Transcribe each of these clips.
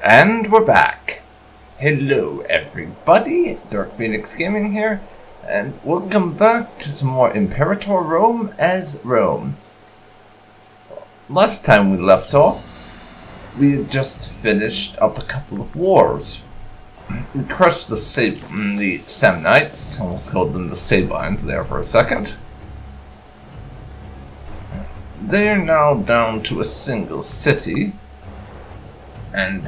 And we're back. Hello everybody, DarkPhoenix Gaming here, and welcome back to some more Imperator Rome as Rome. Last time we left off, we had just finished up a couple of wars. We crushed the Samnites, almost called them the Sabines there for a second. They are now down to a single city, and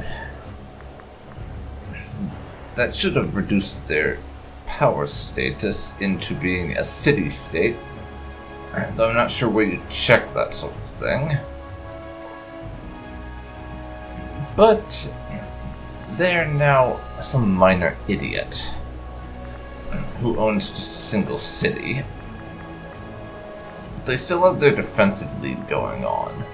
that should have reduced their power status into being a city-state, and I'm not sure where you check that sort of thing. But they're now some minor idiot who owns just a single city. They still have their defensive lead going on,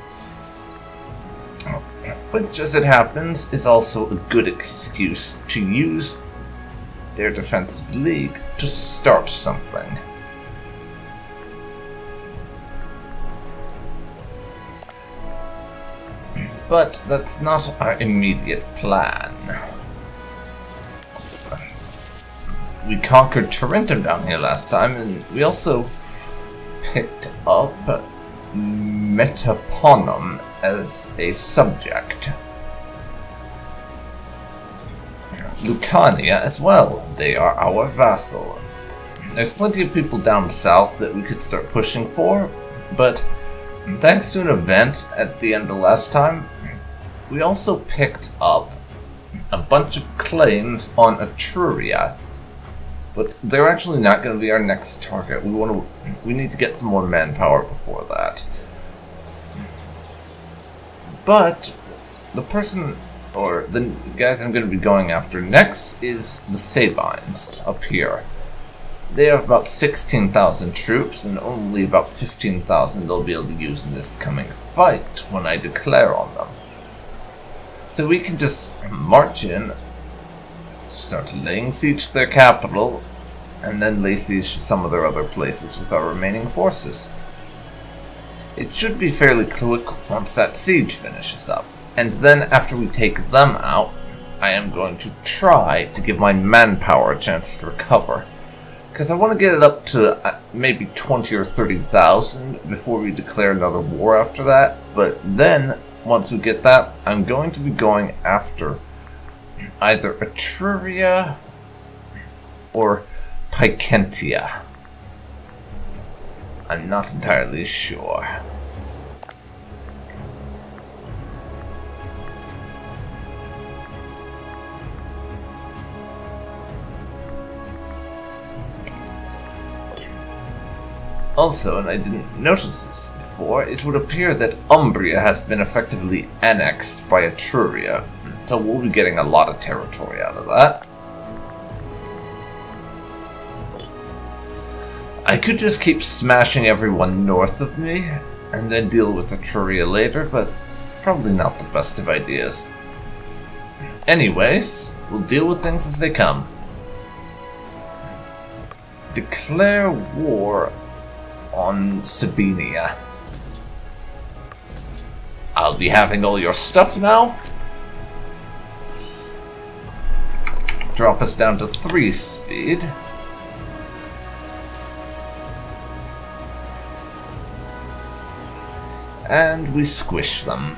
which, as it happens, is also a good excuse to use their defensive league to start something. But that's not our immediate plan. We conquered Tarentum down here last time, and we also picked up Metaponum as a subject. Lucania as well, they are our vassal. There's plenty of people down south that we could start pushing for, but thanks to an event at the end of last time, we also picked up a bunch of claims on Etruria, but they're actually not going to be our next target. We need to get some more manpower before that. But the person, or the guys I'm going to be going after next, is the Sabines up here. They have about 16,000 troops, and only about 15,000 they'll be able to use in this coming fight when I declare on them. So we can just march in, start laying siege to their capital, and then lay siege to some of their other places with our remaining forces. It should be fairly quick once that siege finishes up. And then after we take them out, I am going to try to give my manpower a chance to recover. Because I want to get it up to maybe 20 or 30,000 before we declare another war after that. But then, once we get that, I'm going to be going after either Etruria or Picentia. I'm not entirely sure. Also, and I didn't notice this before, it would appear that Umbria has been effectively annexed by Etruria, so we'll be getting a lot of territory out of that. I could just keep smashing everyone north of me, and then deal with Etruria later, but probably not the best of ideas. Anyways, we'll deal with things as they come. Declare war on Sabinia. I'll be having all your stuff now. Drop us down to 3 speed. And we squish them.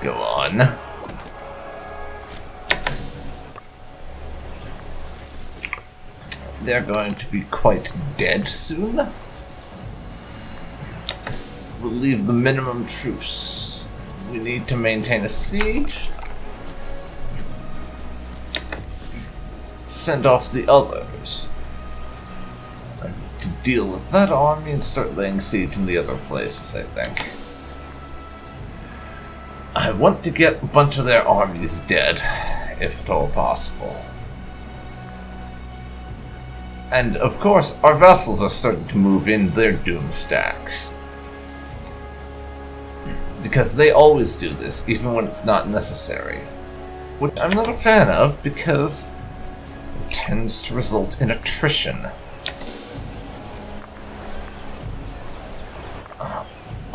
Go on. They're going to be quite dead soon. We'll leave the minimum troops we need to maintain a siege. Send off the others to deal with that army and start laying siege in the other places, I think. I want to get a bunch of their armies dead, if at all possible. And, of course, our vassals are starting to move in their doom stacks. Because they always do this, even when it's not necessary. Which I'm not a fan of, because it tends to result in attrition.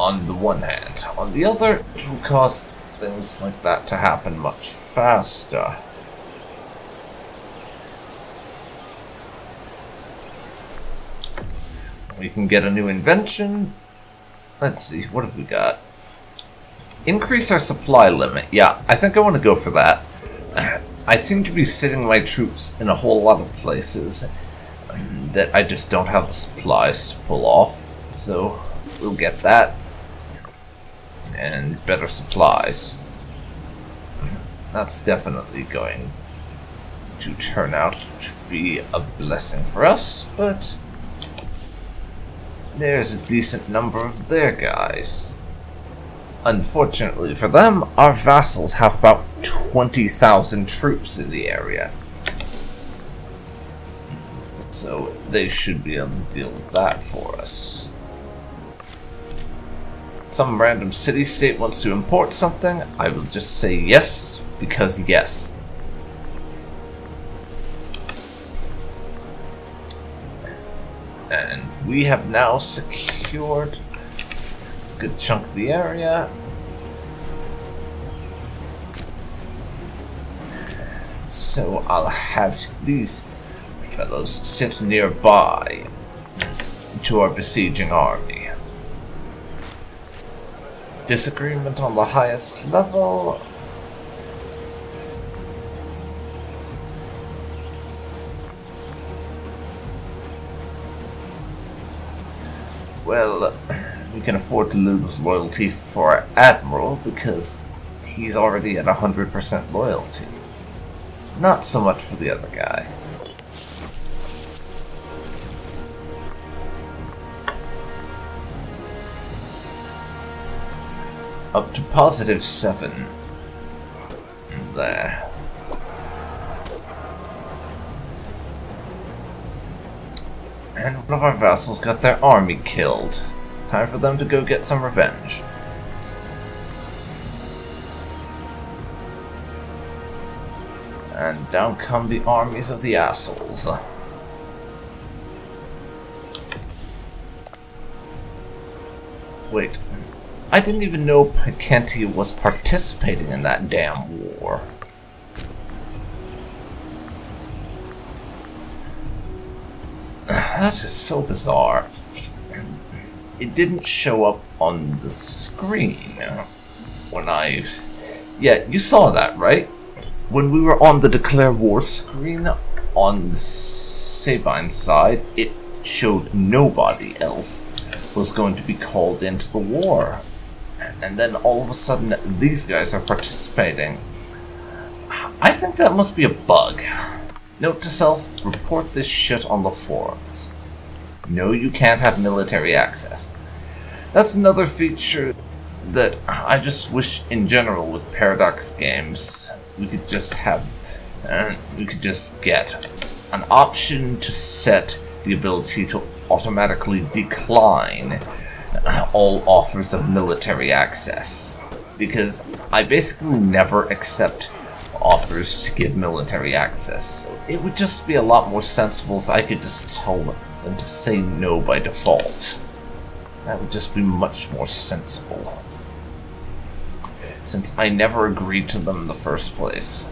on the one hand. On the other, it will cause things like that to happen much faster. We can get a new invention. Let's see, what have we got? Increase our supply limit. Yeah, I think I want to go for that. I seem to be sitting my troops in a whole lot of places that I just don't have the supplies to pull off. So we'll get that. And better supplies. That's definitely going to turn out to be a blessing for us, but there's a decent number of their guys. Unfortunately for them, our vassals have about 20,000 troops in the area. So they should be able to deal with that for us. Some random city-state wants to import something, I will just say yes, because yes. And we have now secured a good chunk of the area. So I'll have these fellows sit nearby to our besieging army. Disagreement on the highest level. Well, we can afford to lose loyalty for our admiral because he's already at 100% loyalty. Not so much for the other guy. Up to +7. There. And one of our vassals got their army killed. Time for them to go get some revenge. And down come the armies of the assholes. Wait. I didn't even know Picantia was participating in that damn war. That's just so bizarre. It didn't show up on the screen when I... Yeah, you saw that, right? When we were on the Declare War screen on the Sabine side, it showed nobody else was going to be called into the war. And then all of a sudden, these guys are participating. I think that must be a bug. Note to self, report this shit on the forums. No, you can't have military access. That's another feature that I just wish in general with Paradox games we could just have, we could just get an option to set the ability to automatically decline all offers of military access, because I basically never accept offers to give military access. So it would just be a lot more sensible if I could just tell them to say no by default. That would just be much more sensible, since I never agreed to them in the first place.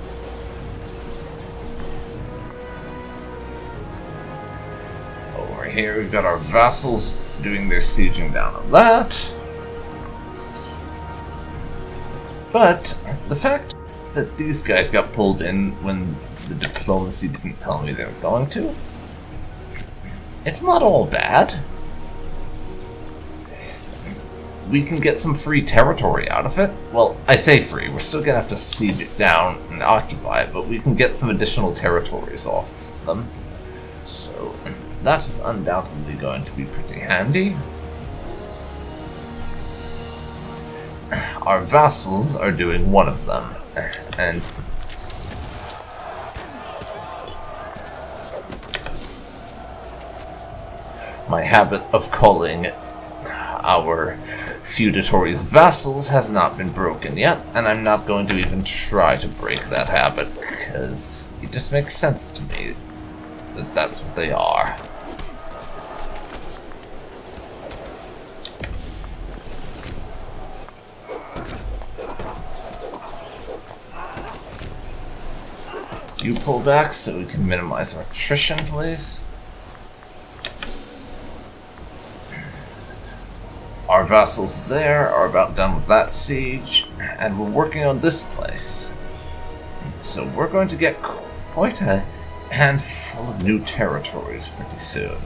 Over here we've got our vassals doing their sieging down on that. But the fact that these guys got pulled in when the diplomacy didn't tell me they were going to, it's not all bad. We can get some free territory out of it. Well, I say free, we're still gonna have to siege it down and occupy it, but we can get some additional territories off of them. So that is undoubtedly going to be pretty handy. Our vassals are doing one of them, and my habit of calling our feudatories vassals has not been broken yet, and I'm not going to even try to break that habit, because it just makes sense to me that that's what they are. you pull back so we can minimize our attrition, please. Our vassals there are about done with that siege, and we're working on this place. So we're going to get quite a handful of new territories pretty soon.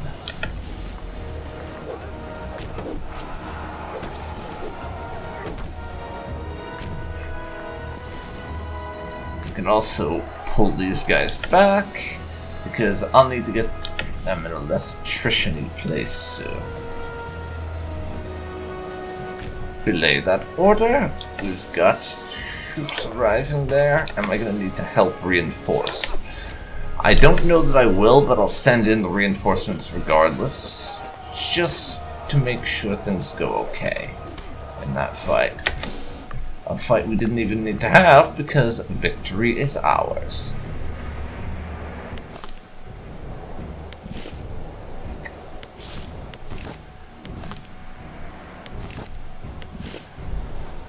We can also pull these guys back, because I'll need to get them in a less attrition-y place soon. Belay that order. We've got troops arriving there. Am I going to need to help reinforce? I don't know that I will, but I'll send in the reinforcements regardless, just to make sure things go okay in that fight. A fight we didn't even need to have because victory is ours.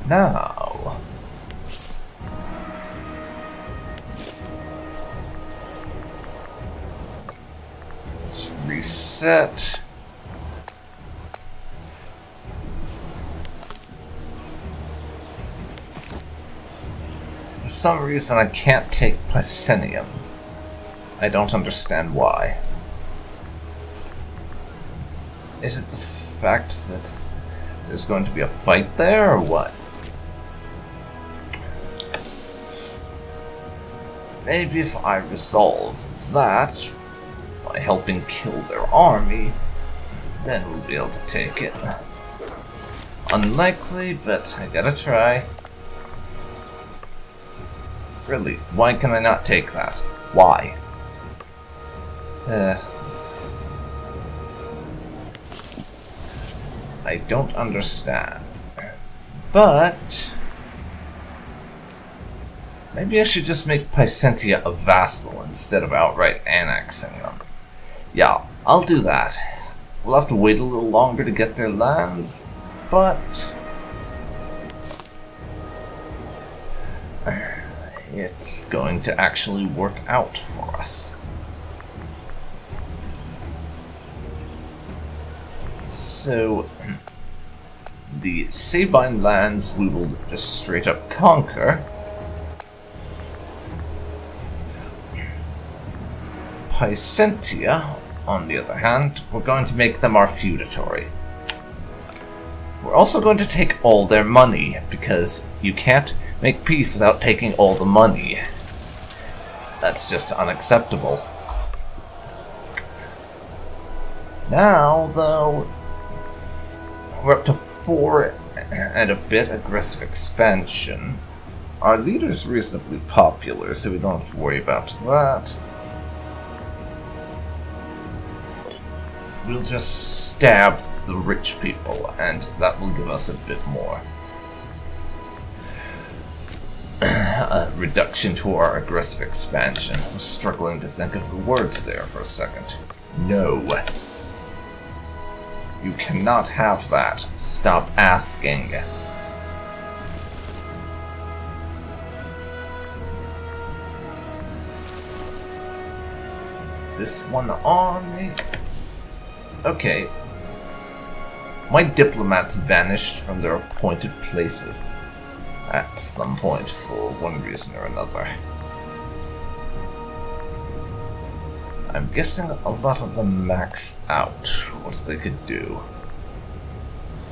Now, let's reset. For some reason I can't take Pisenium. I don't understand why. Is it the fact that there's going to be a fight there, or what? Maybe if I resolve that by helping kill their army, then we'll be able to take it. Unlikely, but I gotta try. Really, why can I not take that? Why? I don't understand. But maybe I should just make Picentia a vassal instead of outright annexing them. Yeah, I'll do that. We'll have to wait a little longer to get their lands, but it's going to actually work out for us. So, the Sabine lands we will just straight up conquer. Picentia, on the other hand, we're going to make them our feudatory. We're also going to take all their money, because you can't make peace without taking all the money. That's just unacceptable. Now, though, we're up to 4 and a bit aggressive expansion. Our leader's reasonably popular, so we don't have to worry about that. We'll just stab the rich people, and that will give us a bit more reduction to our aggressive expansion. I'm struggling to think of the words there for a second. No. You cannot have that. Stop asking. This one on me. Okay. My diplomats vanished from their appointed places at some point for one reason or another. I'm guessing a lot of them maxed out what they could do.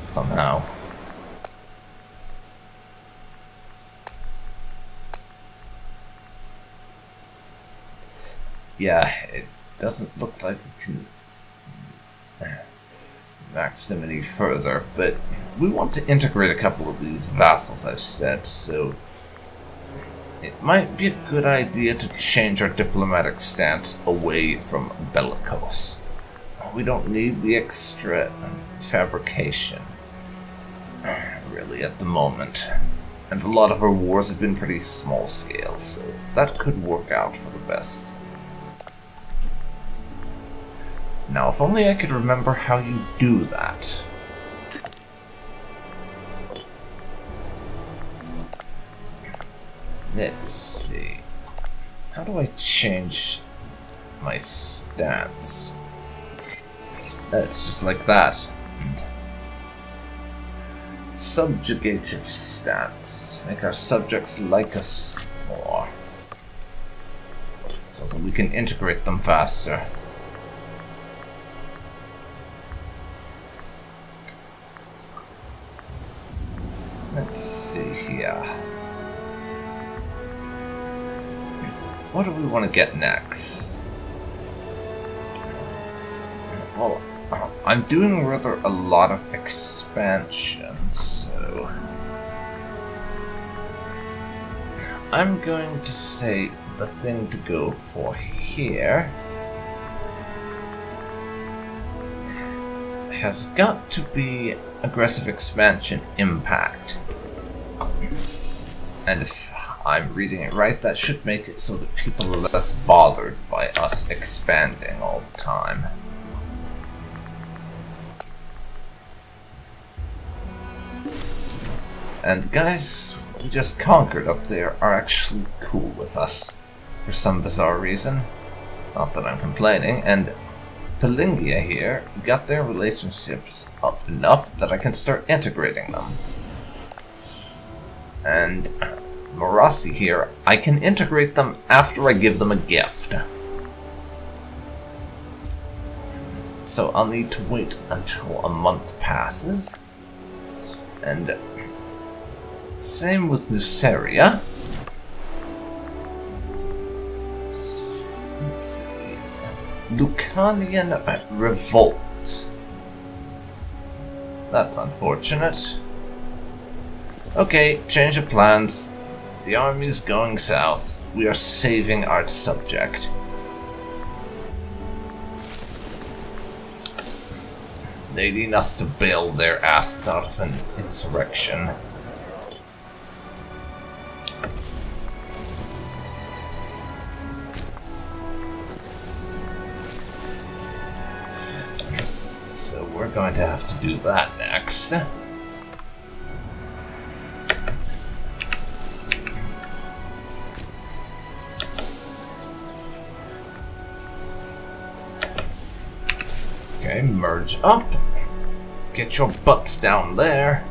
Somehow. Yeah, it doesn't look like we can max them any further, but we want to integrate a couple of these vassals I've said, so it might be a good idea to change our diplomatic stance away from bellicose. We don't need the extra fabrication, really, at the moment. And a lot of our wars have been pretty small scale, so that could work out for the best. Now, if only I could remember how you do that. Let's see. How do I change my stance? It's just like that. Subjugative stance. Make our subjects like us more, so that we can integrate them faster. Let's see here. What do we want to get next? Well, I'm doing rather a lot of expansion, so I'm going to say the thing to go for here has got to be aggressive expansion impact. And if I'm reading it right, that should make it so that people are less bothered by us expanding all the time. And the guys we just conquered up there are actually cool with us, for some bizarre reason. Not that I'm complaining. And Pelingia here got their relationships up enough that I can start integrating them. And Marasi here, I can integrate them after I give them a gift. So I'll need to wait until a month passes. And same with Nuceria. Let's see. Lucanian Revolt. That's unfortunate. Okay, change of plans. The army's going south. We are saving our subject. They need us to bail their asses out of an insurrection. So we're going to have to do that next. Okay, merge up. Get your butts down there.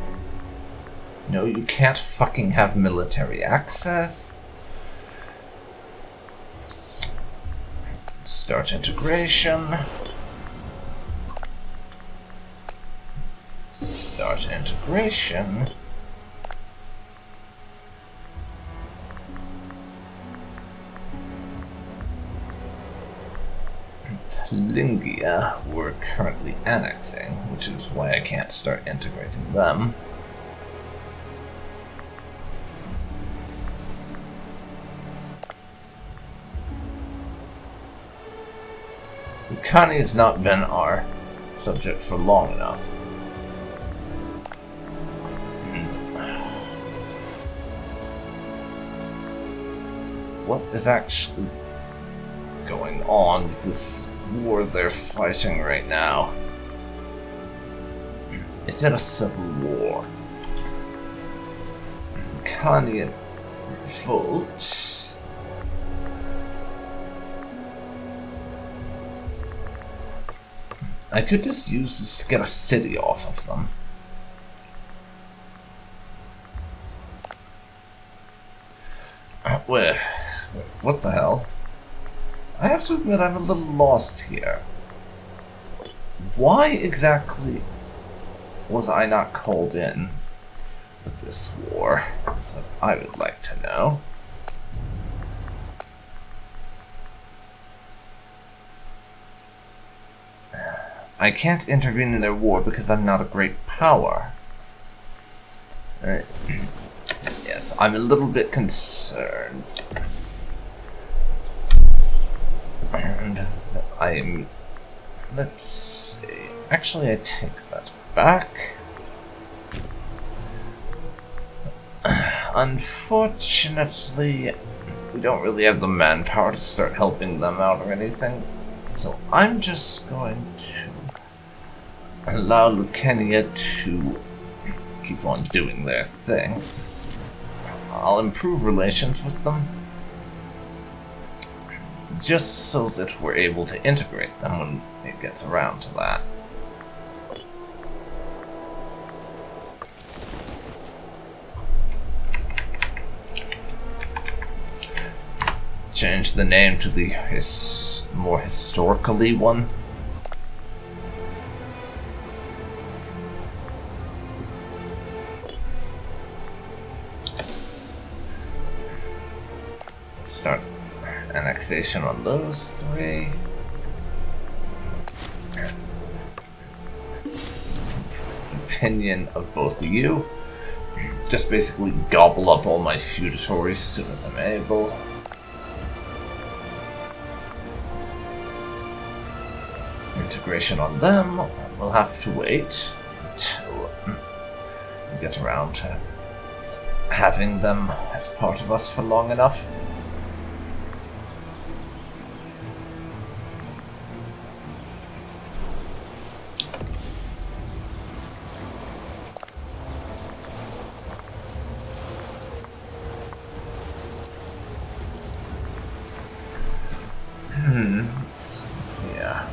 No, you can't fucking have military access. Start integration. Start integration. Lingia we're currently annexing, which is why I can't start integrating them. Lucani has not been our subject for long enough. What is actually going on with this war they're fighting right now? It's in a civil war. Lucanian Revolt. I could just use this to get a city off of them. Wait, what the hell? I have to admit I'm a little lost here. Why exactly was I not called in with this war? That's what I would like to know. I can't intervene in their war because I'm not a great power. Yes, I'm a little bit concerned. And I'm... let's see... actually, I take that back. Unfortunately, we don't really have the manpower to start helping them out or anything. So I'm just going to allow Lucania to keep on doing their thing. I'll improve relations with them. just so that we're able to integrate them when it gets around to that. Change the name to the more historically one. Start annexation on those three. Opinion of both of you. Just basically gobble up all my feudatories as soon as I'm able. Integration on them, we'll have to wait until we get around to having them as part of us for long enough. Yeah.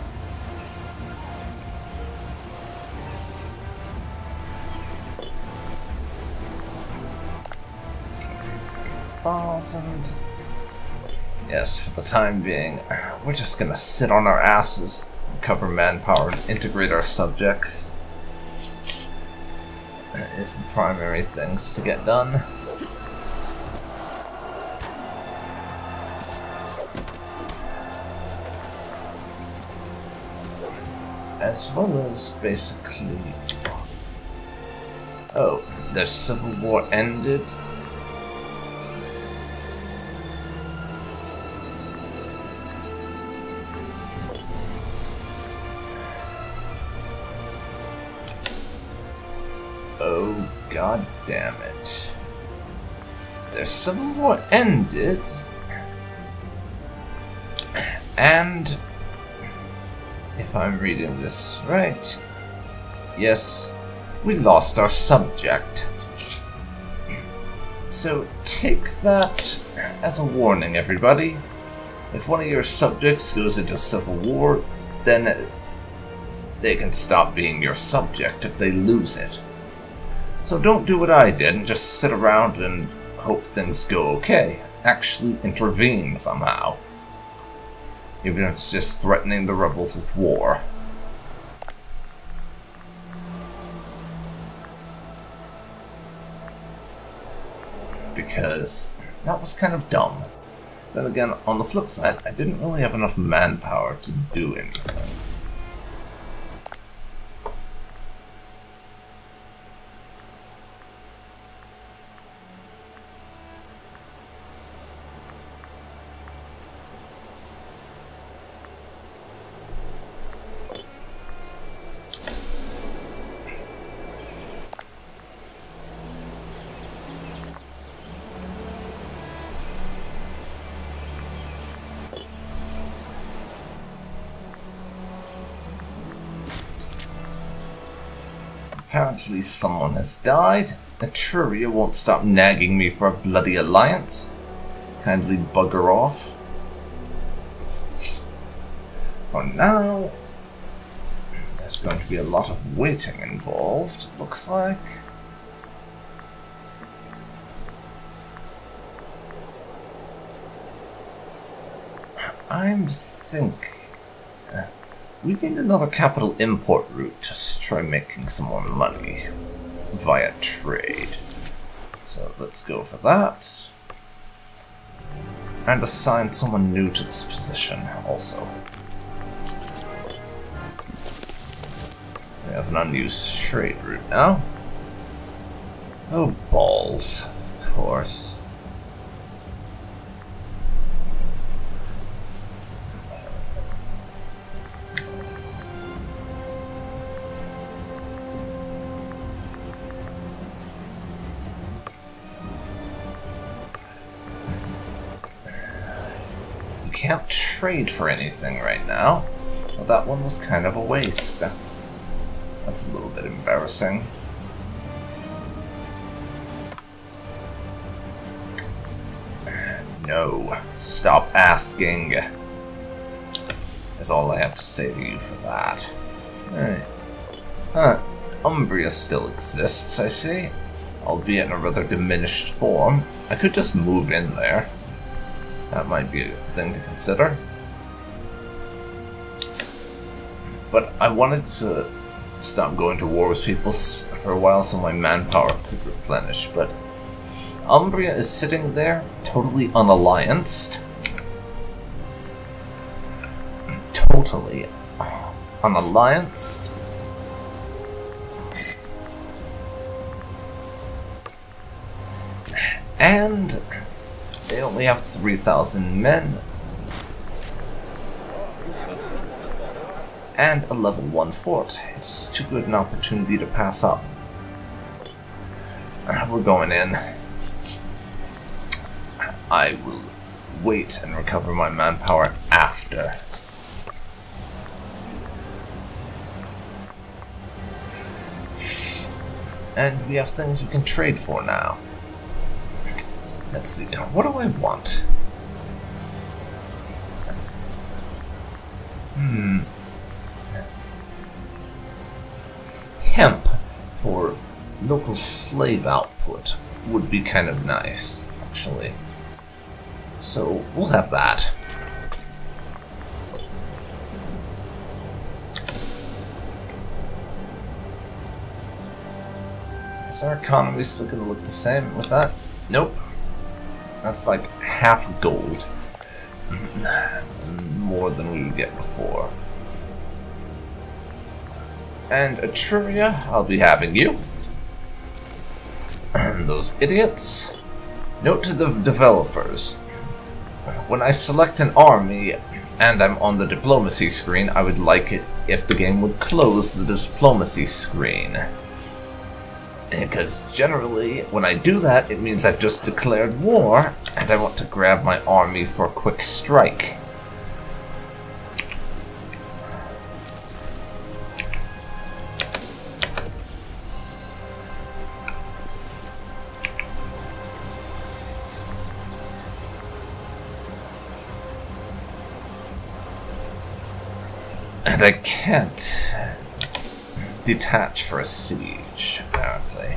Yes, for the time being, we're just gonna sit on our asses, recover manpower, and integrate our subjects. That is the primary things to get done. As well as basically... Oh, their civil war ended. Oh, god damn it. Their civil war ended, and if I'm reading this right, yes, we lost our subject. So take that as a warning, everybody. If one of your subjects goes into civil war, then they can stop being your subject if they lose it. So don't do what I did and just sit around and hope things go okay. Actually intervene somehow. Even if it's just threatening the rebels with war. Because that was kind of dumb. Then again, on the flip side, I didn't really have enough manpower to do anything. Apparently someone has died. Treachery won't stop nagging me for a bloody alliance. Kindly bugger off. For now, there's going to be a lot of waiting involved, it looks like. I'm thinking... we need another capital import route to try making some more money via trade. So let's go for that. And assign someone new to this position also. We have an unused trade route now. Oh, balls, of course. Can't trade for anything right now. Well, that one was kind of a waste. That's a little bit embarrassing. No. Stop asking. is all I have to say to you for that. Alright. Umbria still exists, I see. Albeit in a rather diminished form. I could just move in there. That might be a thing to consider. But I wanted to stop going to war with people for a while so my manpower could replenish, but Umbria is sitting there, totally unallianced. Totally unallianced. And they only have 3,000 men. And a level 1 fort. It's just too good an opportunity to pass up. We're going in. I will wait and recover my manpower after. And we have things we can trade for now. Let's see, what do I want? Hemp for local slave output would be kind of nice, actually. So, we'll have that. Is our economy still going to look the same with that? Nope. That's like half gold. More than we would get before. And Etruria, I'll be having you. Those idiots. Note to the developers. When I select an army and I'm on the diplomacy screen, I would like it if the game would close the diplomacy screen. Because generally, when I do that, it means I've just declared war, and I want to grab my army for a quick strike. And I can't detach for a siege, apparently.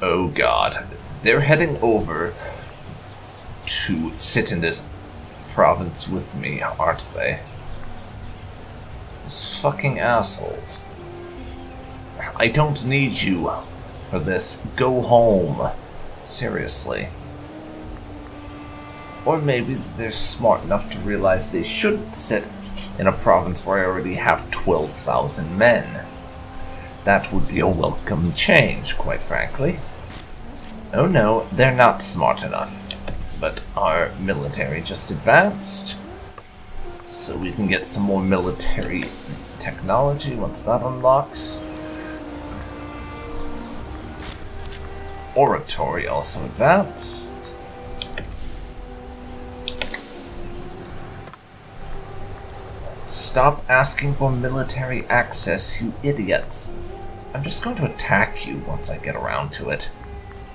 Oh god. They're heading over to sit in this province with me, aren't they? Those fucking assholes. I don't need you for this. Go home. Seriously. Or maybe they're smart enough to realize they shouldn't sit in a province where I already have 12,000 men. That would be a welcome change, quite frankly. Oh no, they're not smart enough. But our military just advanced. So we can get some more military technology once that unlocks. Oratory also advanced. Stop asking for military access, you idiots. I'm just going to attack you once I get around to it.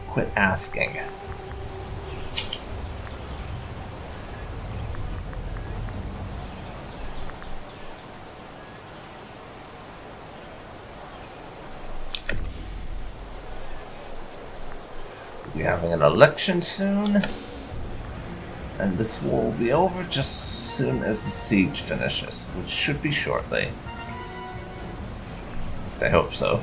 Quit asking. We'll be having an election soon. And this war will be over just as soon as the siege finishes, which should be shortly. At least I hope so.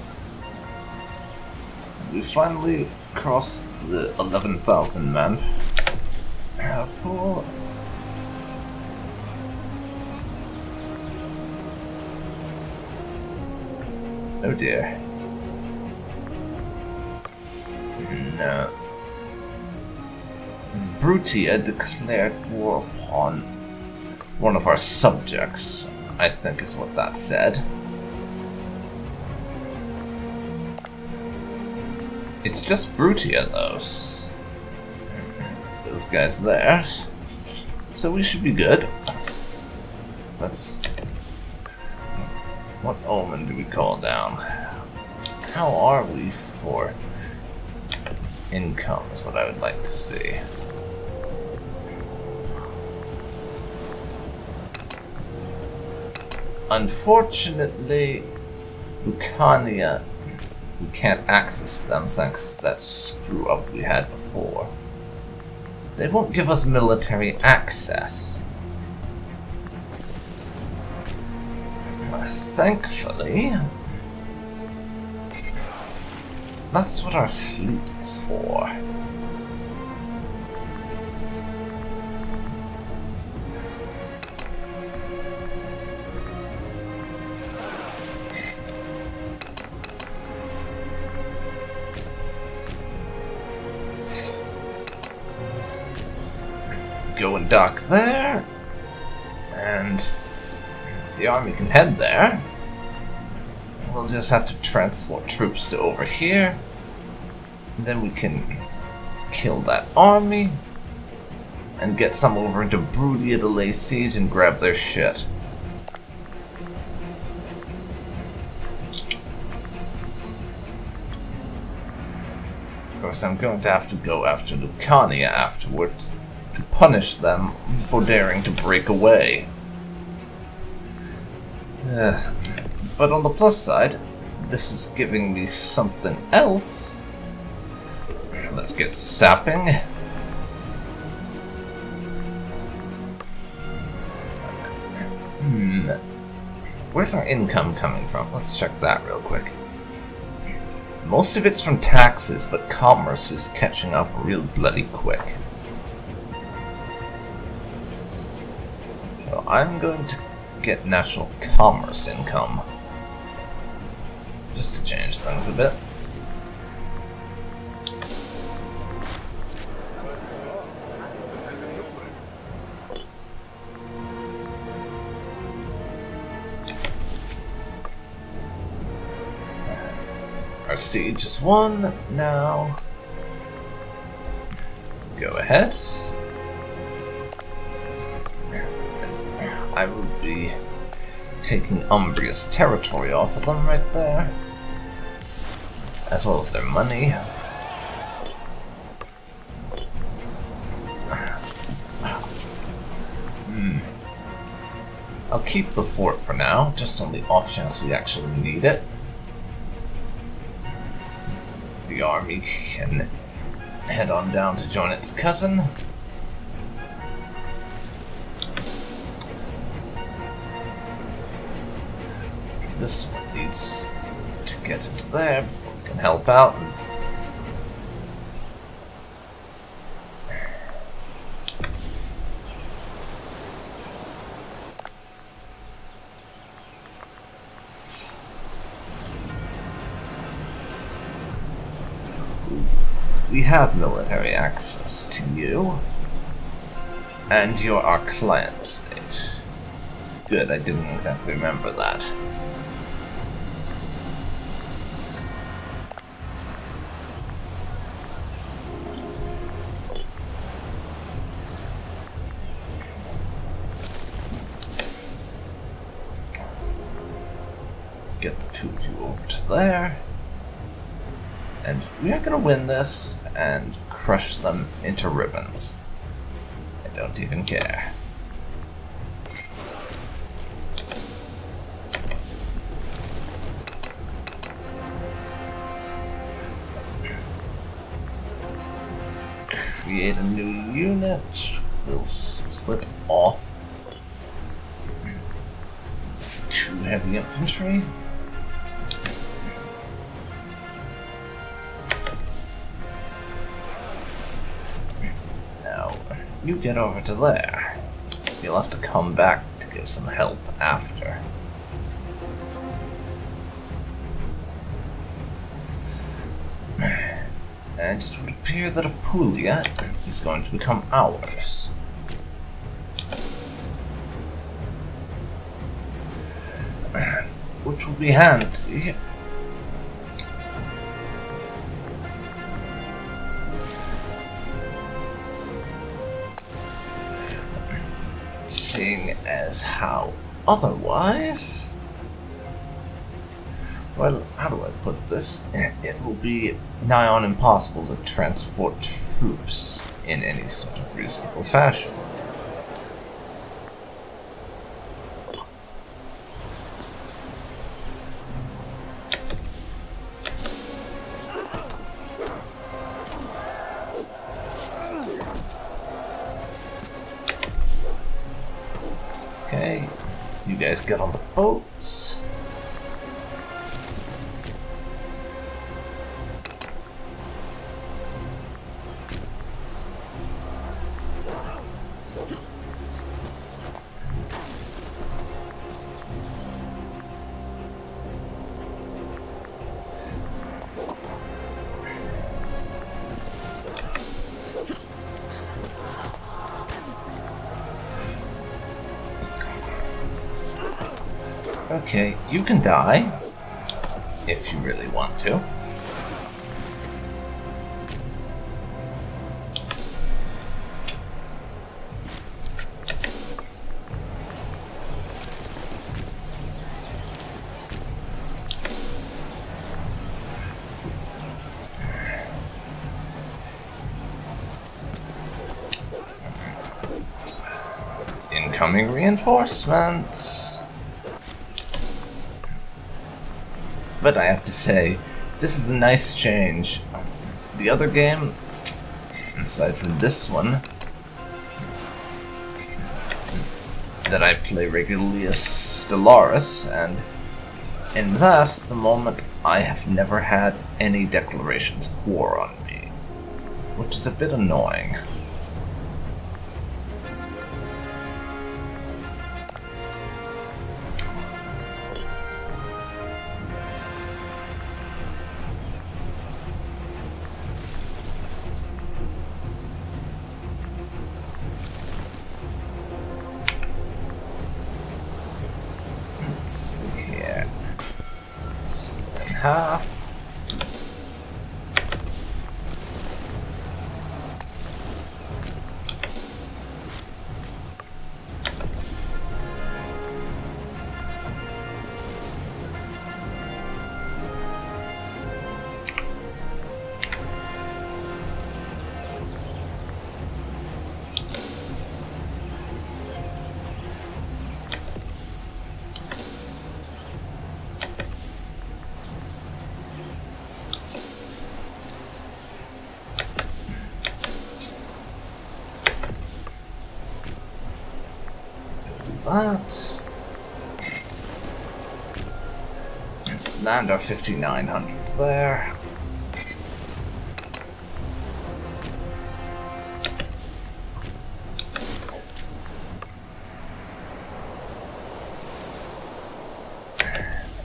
We finally crossed the 11,000 man pool. Oh dear. No. Brutia declared war upon one of our subjects, I think is what that said. It's just Brutia, though. Those guys there. So we should be good. Let's... What omen do we call down? How are we for income is what I would like to see. Unfortunately, Lucania, we can't access them thanks to that screw up we had before. They won't give us military access. Thankfully, that's what our fleet is for. Go and dock there, and the army can head there. We'll just have to transport troops to over here, and then we can kill that army and get some over into Brudia to lay siege and grab their shit. Of course, I'm going to have to go after Lucania afterwards to punish them for daring to break away. But on the plus side, this is giving me something else. Let's get sapping. Where's our income coming from? Let's check that real quick. Most of it's from taxes, but commerce is catching up real bloody quick. So I'm going to get national commerce income, just to change things a bit. Our siege is won now. Go ahead. I will be taking Umbria's territory off of them right there, as well as their money. I'll keep the fort for now, just on the off chance we actually need it. The army can head on down to join its cousin. This one needs to get into there before we can help out. We have military access to you, and you're our client state. Good, I didn't exactly remember that. Get the two of you over to there. And we are gonna win this and crush them into ribbons. I don't even care. Create a new unit. We'll split off 2 heavy infantry. You get over to there. You'll have to come back to give some help after. And it would appear that Apulia is going to become ours. Which will be handy. Seeing as how otherwise, well, how do I put this? It will be nigh on impossible to transport troops in any sort of reasonable fashion. guys get on the boats. Okay, you can die, if you really want to. Incoming reinforcements. But I have to say, this is a nice change. The other game, aside from this one, that I play regularly is Stellaris, and in that, the moment, I have never had any declarations of war on me, which is a bit annoying. Let's see here. Split in half. That. Land our 5,900 there.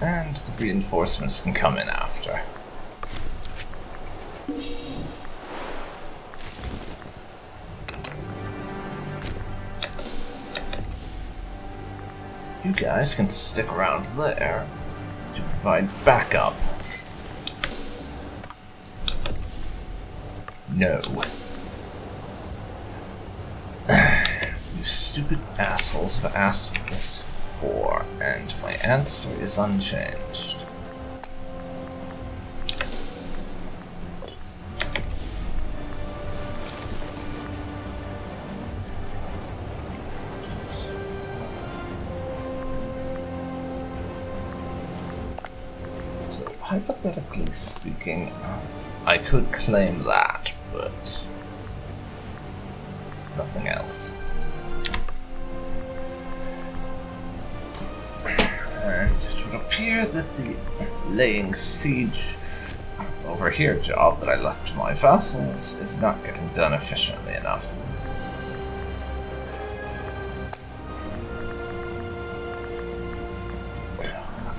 And the reinforcements can come in after. You guys can stick around there to provide backup. No. You stupid assholes have asked for this before, and my answer is unchanged. Hypothetically speaking, I could claim that, but nothing else. And it would appear that the laying siege over here job that I left to my vassals is not getting done efficiently enough.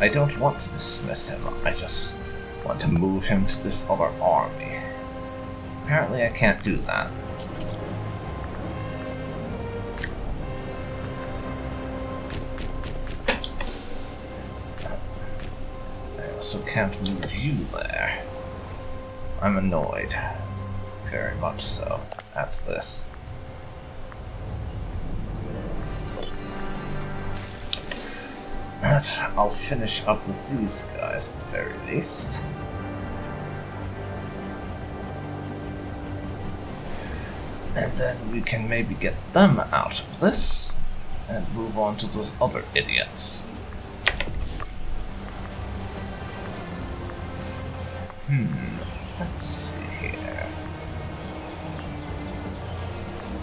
I don't want to dismiss him, I just want to move him to this other army. Apparently I can't do that. I also can't move you there. I'm annoyed. Very much so. That's this. But I'll finish up with these guys at the very least. And then we can maybe get them out of this and move on to those other idiots. Let's see here.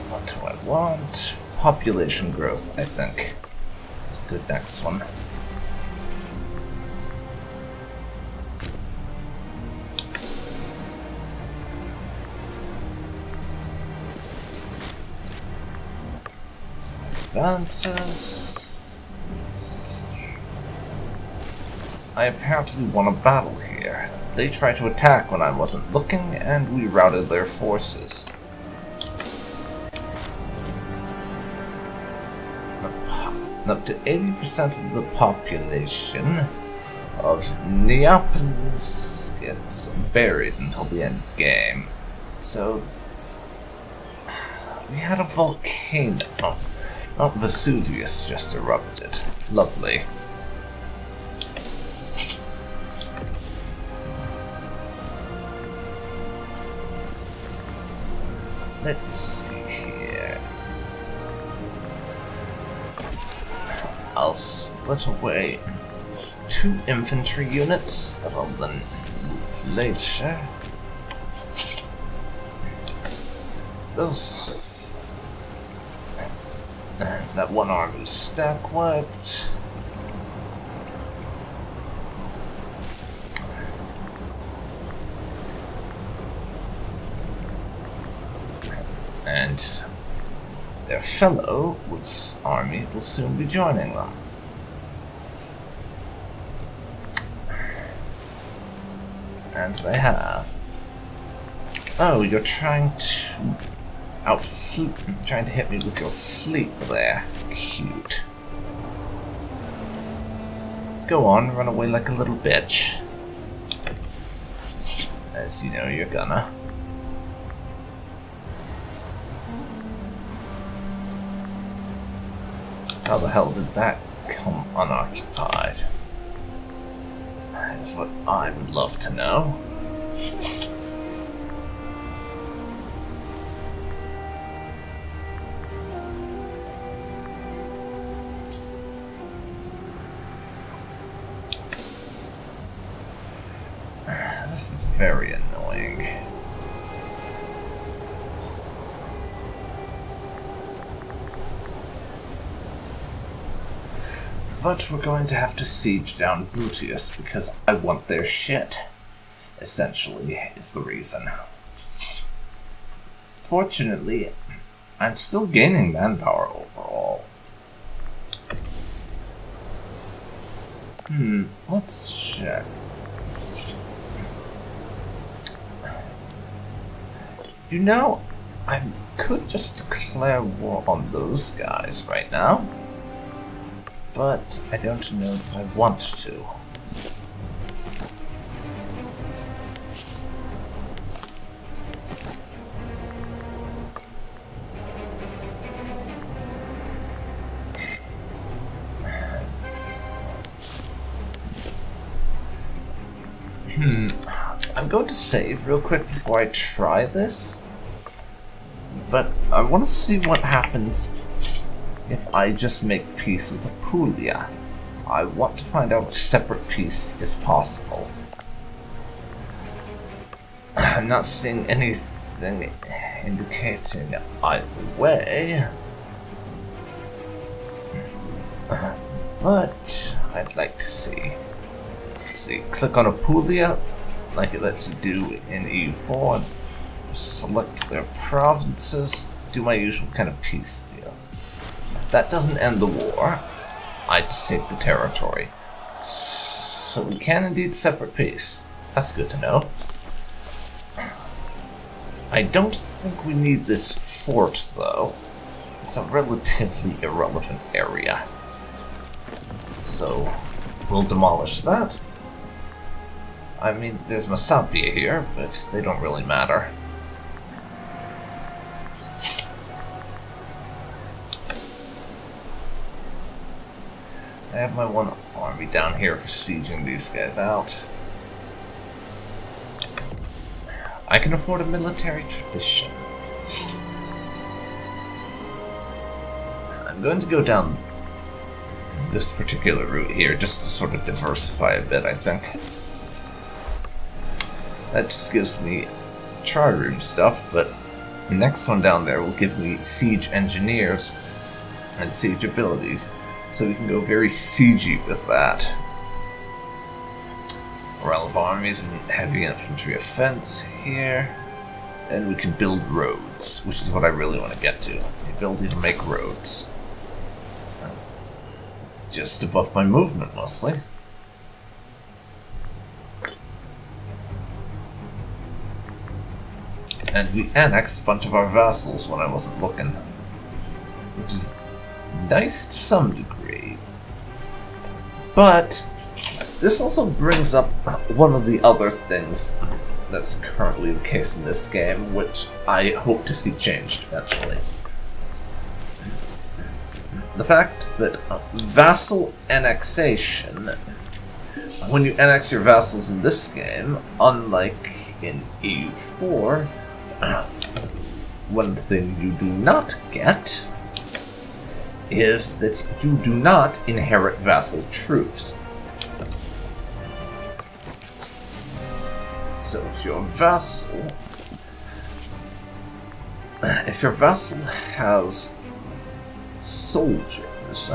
What do I want? Population growth, I think. Let's go next one. Advances. I apparently won a battle here. They tried to attack when I wasn't looking, and we routed their forces. Up to 80% of the population of Neapolis gets buried until the end of the game. So, we had a volcano. Mount Vesuvius just erupted. Lovely. Let's see here. I'll split away 2 infantry units that I'll then move later. Those... that one army's stack wiped. And their fellow army will soon be joining them. And they have. Oh, you're trying to trying to hit me with your fleet there. Cute. Go on, run away like a little bitch. As you know you're gonna. How the hell did that come unoccupied? That is what I would love to know. This is very annoying. But we're going to have to siege down Brutius because I want their shit, essentially, is the reason. Fortunately, I'm still gaining manpower overall. Let's check. You know, I could just declare war on those guys right now, but I don't know if I want to. I'm going to save real quick before I try this, but I want to see what happens if I just make peace with Apulia. I want to find out if separate peace is possible. I'm not seeing anything indicating either way, but I'd like to see. Let's see, click on Apulia, like it lets you do in EU4, select their provinces, do my usual kind of peace deal. That doesn't end the war, I just take the territory. So we can indeed separate peace. That's good to know. I don't think we need this fort though. It's a relatively irrelevant area. So we'll demolish that. I mean, there's Masapia here, but they don't really matter. I have my one army down here for sieging these guys out. I can afford a military tradition. I'm going to go down this particular route here just to sort of diversify a bit, I think. That just gives me tri-room stuff, but the next one down there will give me siege engineers and siege abilities. So we can go very siegey with that. Morale of armies and heavy infantry offense here. And we can build roads, which is what I really want to get to. The ability to make roads. Just above my movement, mostly. And we annexed a bunch of our vassals when I wasn't looking. Which is nice to some degree. But this also brings up one of the other things that's currently the case in this game, which I hope to see changed eventually. The fact that vassal annexation, when you annex your vassals in this game, unlike in EU4, one thing you do not get is that you do not inherit vassal troops. So if your vassal has soldiers,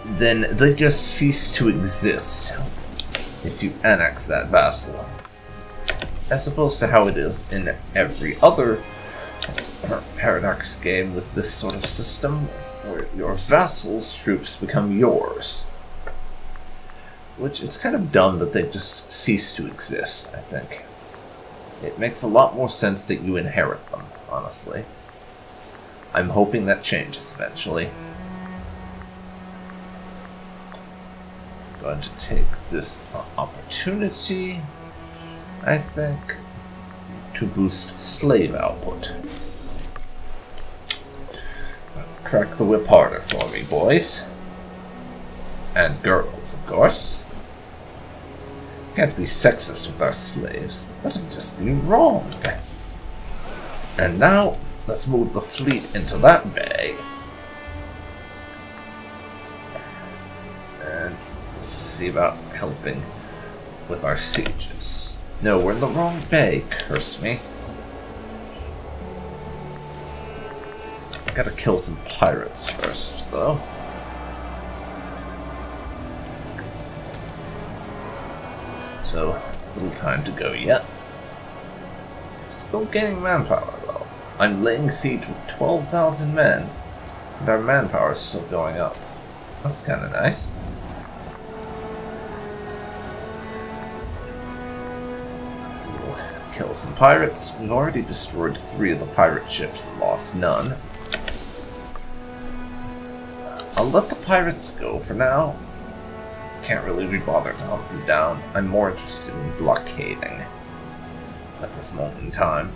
then they just cease to exist if you annex that vassal. As opposed to how it is in every other Paradox game with this sort of system, where your vassals' troops become yours. Which, it's kind of dumb that they just cease to exist, I think. It makes a lot more sense that you inherit them, honestly. I'm hoping that changes eventually. I'm going to take this opportunity, I think, to boost slave output. Crack the whip harder for me, boys. And girls, of course. Can't be sexist with our slaves. That'd just be wrong. And now, let's move the fleet into that bay. And we'll see about helping with our sieges. No, we're in the wrong bay, curse me. Gotta kill some pirates first, though. So, little time to go yet. Still gaining manpower, though. I'm laying siege with 12,000 men, and our manpower is still going up. That's kinda nice. We'll kill some pirates. We've already destroyed 3 of the pirate ships and lost none. I'll let the pirates go for now. Can't really be bothered to hunt them down. I'm more interested in blockading at this moment in time.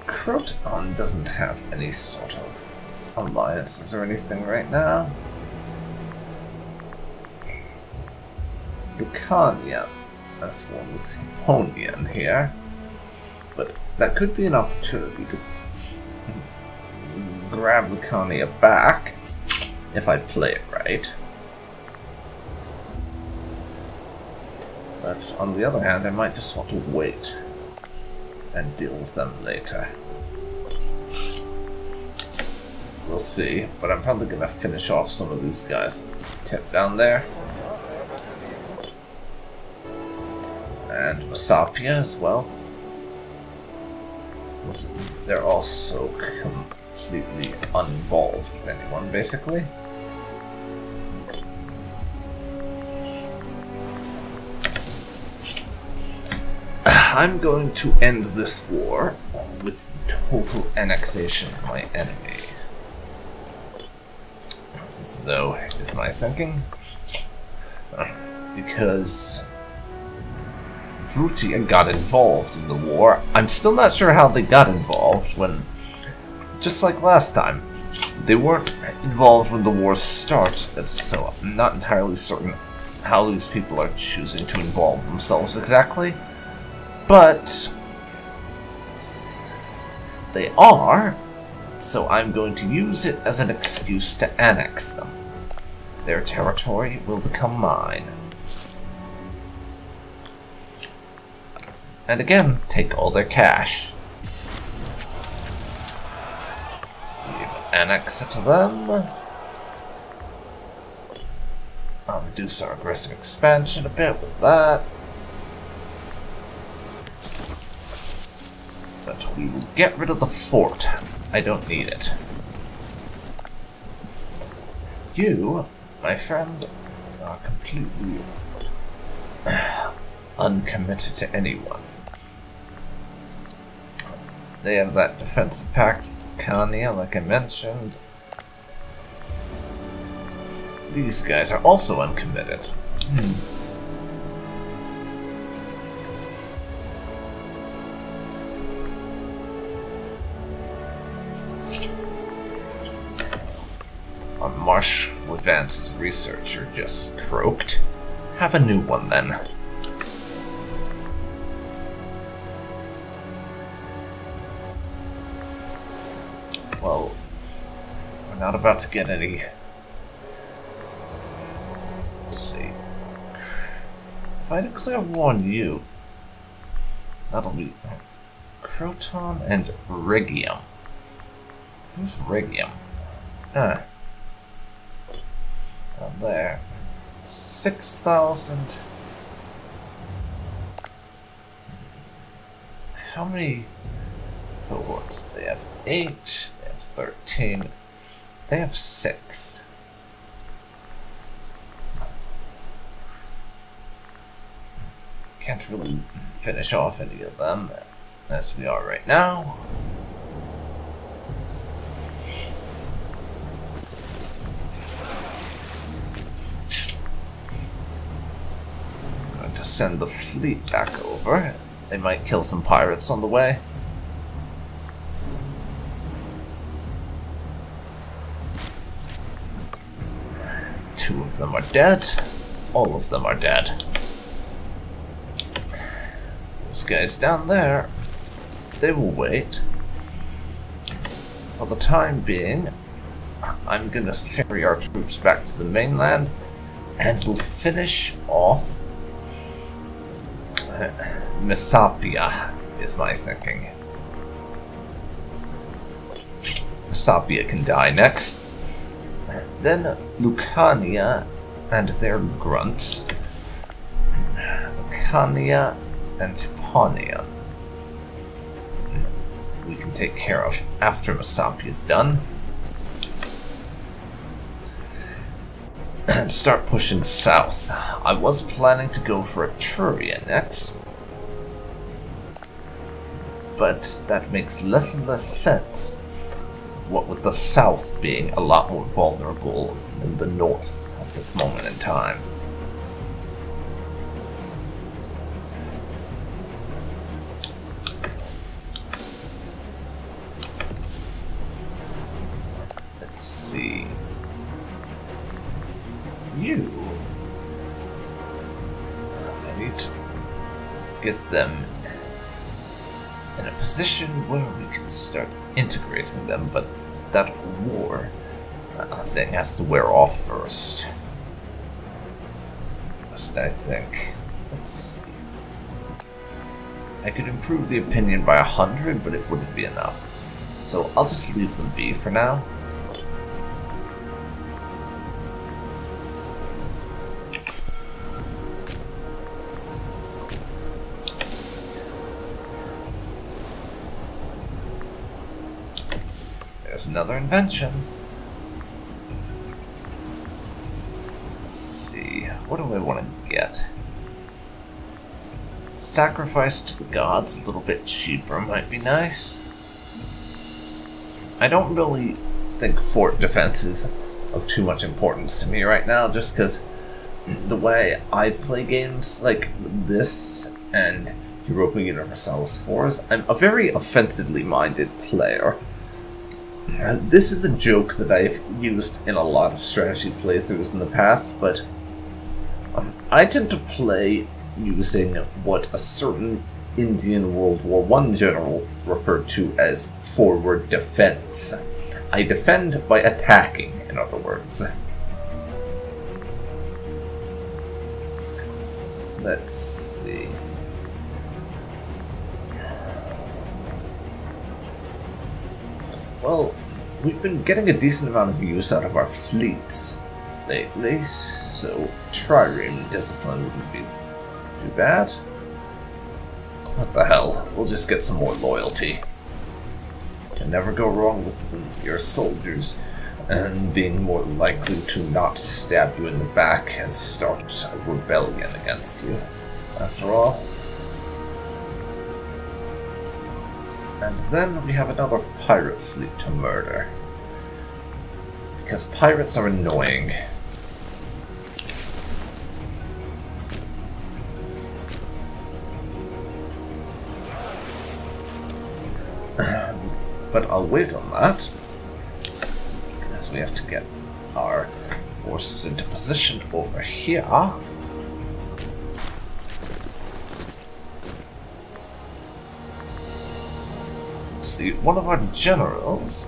Croton doesn't have any sort of alliances or anything right now. Lucania. That's the one with Hipponian here. But that could be an opportunity to grab Lucania back if I play it right. But on the other hand, I might just want to wait and deal with them later. We'll see, but I'm probably going to finish off some of these guys. Tip down there. And Masapia as well. They're also completely uninvolved with anyone, basically. I'm going to end this war with the total annexation of my enemy. This, though, is my thinking. Because Brutia got involved in the war. I'm still not sure how they got involved when, just like last time, they weren't involved when the war started, so I'm not entirely certain how these people are choosing to involve themselves exactly. But they are, so I'm going to use it as an excuse to annex them. their territory will become mine. And again, take all their cash. We've annexed it to them. I'll reduce our aggressive expansion a bit with that. But we will get rid of the fort. I don't need it. You, my friend, are completely uncommitted to anyone. They have that defensive pact with Kania, like I mentioned. These guys are also uncommitted. Our Marshall Advances researcher just croaked. Have a new one then. Well, we're not about to get any. Let's see. If I declare war on you, that'll be Croton and Regium. Who's Regium? Down there. 6,000. How many cohorts? They have 8, they have 13, they have 6. Can't really finish off any of them as we are right now. I'm going to send the fleet back over. They might kill some pirates on the way. Two of them are dead. All of them are dead. Those guys down there, they will wait. For the time being, I'm gonna ferry our troops back to the mainland, and we'll finish off Messapia, is my thinking. Messapia can die next. Then Lucania and their grunts. Lucania and Hippania. We can take care of after Messapia is done. And start pushing south. I was planning to go for Etruria next, but that makes less and less sense, what with the south being a lot more vulnerable than the north at this moment in time. Let's see. You. I need to get them in a position where we can start integrating them, but that war thing has to wear off first. Just, I think. Let's see. I could improve the opinion by 100, but it wouldn't be enough. So I'll just leave them be for now. Another invention. Let's see, what do I want to get? Sacrifice to the gods, a little bit cheaper might be nice. I don't really think fort defense is of too much importance to me right now, just because the way I play games like this and Europa Universalis 4s, I'm a very offensively minded player. This is a joke that I've used in a lot of strategy playthroughs in the past, but I tend to play using what a certain Indian World War I general referred to as forward defense. I defend by attacking, in other words. Let's see. Well, we've been getting a decent amount of use out of our fleets lately, so Trireme discipline wouldn't be too bad. What the hell? We'll just get some more loyalty. Can never go wrong with your soldiers, and being more likely to not stab you in the back and start a rebellion against you, after all. And then we have another pirate fleet to murder. Because pirates are annoying. But I'll wait on that, as we have to get our forces into position over here. See, one of our generals,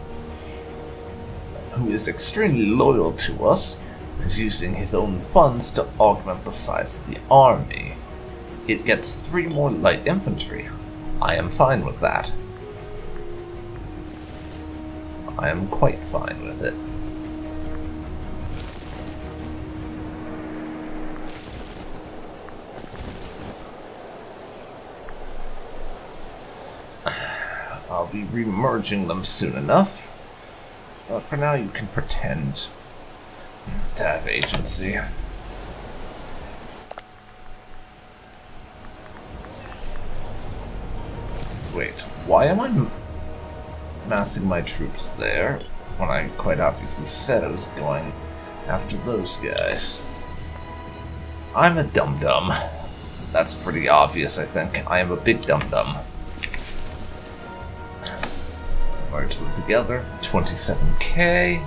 who is extremely loyal to us, is using his own funds to augment the size of the army. It gets 3 more light infantry. I am fine with that. I am quite fine with it. I'll be remerging them soon enough, but for now you can pretend to have agency. Wait, why am I massing my troops there when I quite obviously said I was going after those guys? I'm a dum-dum. That's pretty obvious, I think. I am a big dum-dum. Merge them together, 27k.